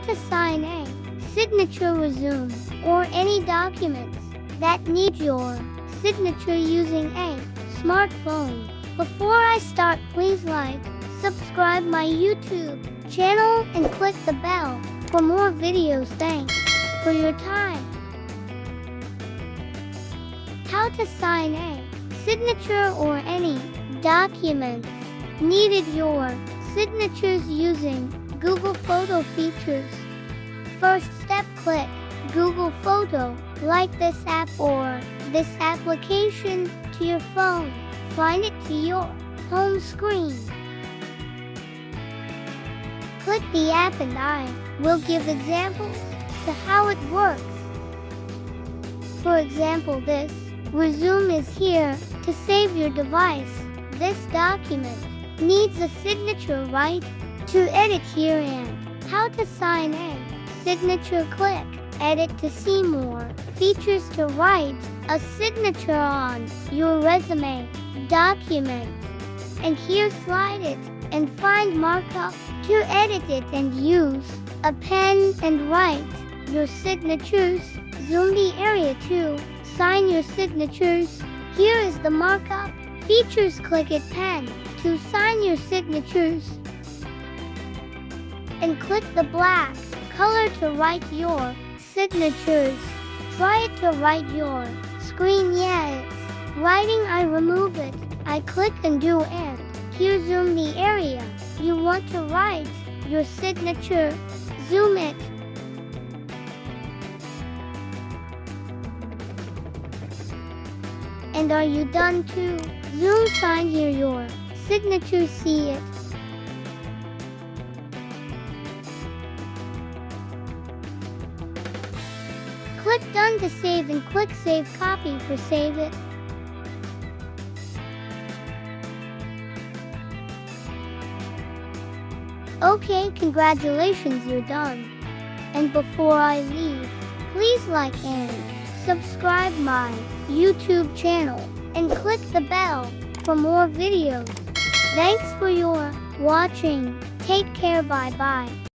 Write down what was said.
to sign a signature resume or any documents that need your signature using a smartphone. Before I start, please like, subscribe my YouTube channel and click the bell for more videos. Thanks for your time. How to sign a signature or any documents needed your signatures using Google Photo features. First step, click Google Photo like this app or this application to your phone. Find it to your home screen. Click the app and I will give examples to how it works. For example, this resume is here to save your device. This document needs a signature, right? To edit here and how to sign a signature, click Edit to see more features to write a signature on your resume document. And here slide it and find markup to edit it and use a pen and write your signatures. Zoom the area to sign your signatures. Here is the markup features. Click it pen to sign your signatures. And click the black color to write your signatures. Try it to write your screen. Yeah, it's writing. I remove it. I click undo and here zoom the area you want to write your signature. Zoom it. And are you done to zoom sign here your signature? See it. Click done to save and click save copy for save it. Okay, congratulations, you're done. And before I leave, please like and subscribe my YouTube channel and click the bell for more videos. Thanks for your watching. Take care. Bye bye.